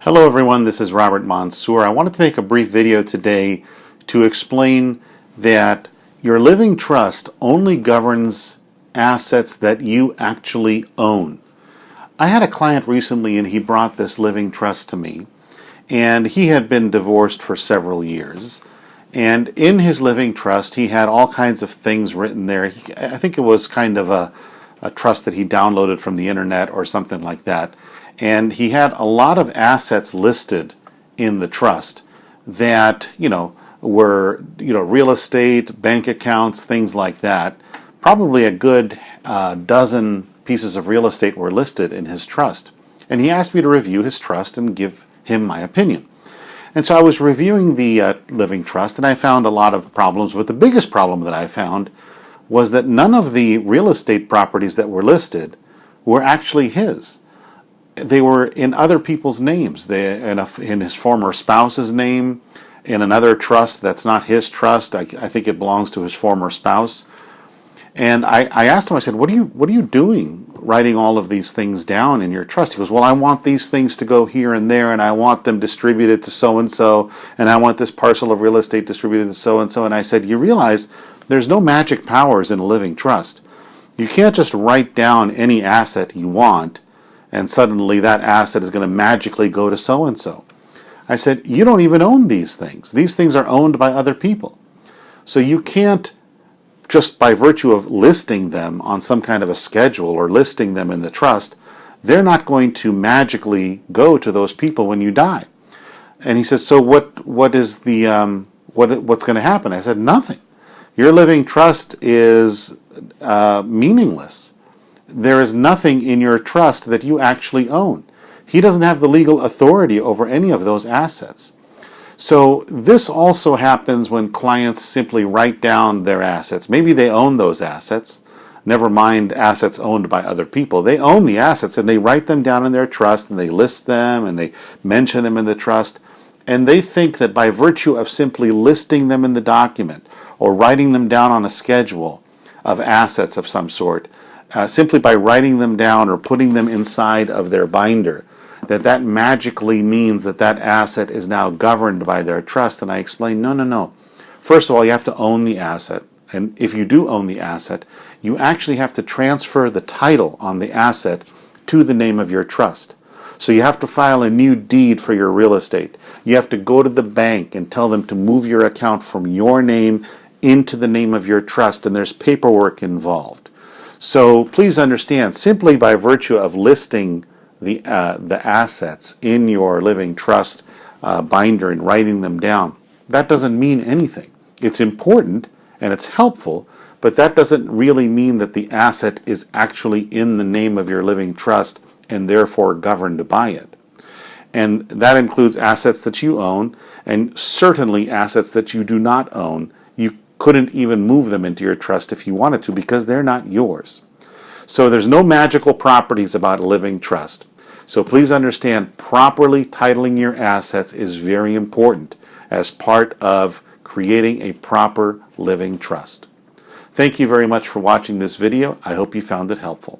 Hello everyone, this is Robert Mansour. I wanted to make a brief video today to explain that your living trust only governs assets that you actually own. I had a client recently and he brought this living trust to me, and he had been divorced for several years. And in his living trust he had all kinds of things written there. I think it was kind of a trust that he downloaded from the internet or something like that. And he had a lot of assets listed in the trust that, were, real estate, bank accounts, things like that. Probably a good dozen pieces of real estate were listed in his trust. And he asked me to review his trust and give him my opinion. And so I was reviewing the living trust, and I found a lot of problems. But the biggest problem that I found was that none of the real estate properties that were listed were actually his. They were in other people's names. In his former spouse's name, in another trust that's not his trust. I think it belongs to his former spouse. And I asked him, I said, what are you doing writing all of these things down in your trust? He goes, well, I want these things to go here and there, and I want them distributed to so-and-so, and I want this parcel of real estate distributed to so-and-so. And I said, you realize there's no magic powers in a living trust. You can't just write down any asset you want and suddenly that asset is going to magically go to so-and-so. I said, you don't even own these things. These things are owned by other people. So you can't, just by virtue of listing them on some kind of a schedule or listing them in the trust, they're not going to magically go to those people when you die. And he says, so what's going to happen? I said, nothing. Your living trust is meaningless. There is nothing in your trust that you actually own. He doesn't have the legal authority over any of those assets. So this also happens when clients simply write down their assets. Maybe they own those assets, never mind assets owned by other people. They own the assets and they write them down in their trust and they list them and they mention them in the trust. And they think that by virtue of simply listing them in the document or writing them down on a schedule of assets of some sort, simply by writing them down or putting them inside of their binder, that magically means that asset is now governed by their trust. And I explained, no. First of all, you have to own the asset. And if you do own the asset, you actually have to transfer the title on the asset to the name of your trust. So you have to file a new deed for your real estate. You have to go to the bank and tell them to move your account from your name into the name of your trust, and there's paperwork involved. So please understand, simply by virtue of listing the assets in your living trust binder and writing them down, that doesn't mean anything. It's important and it's helpful, but that doesn't really mean that the asset is actually in the name of your living trust and therefore governed by it. And that includes assets that you own, and certainly assets that you do not own. You couldn't even move them into your trust if you wanted to because they're not yours. So there's no magical properties about a living trust. So please understand, properly titling your assets is very important as part of creating a proper living trust. Thank you very much for watching this video. I hope you found it helpful.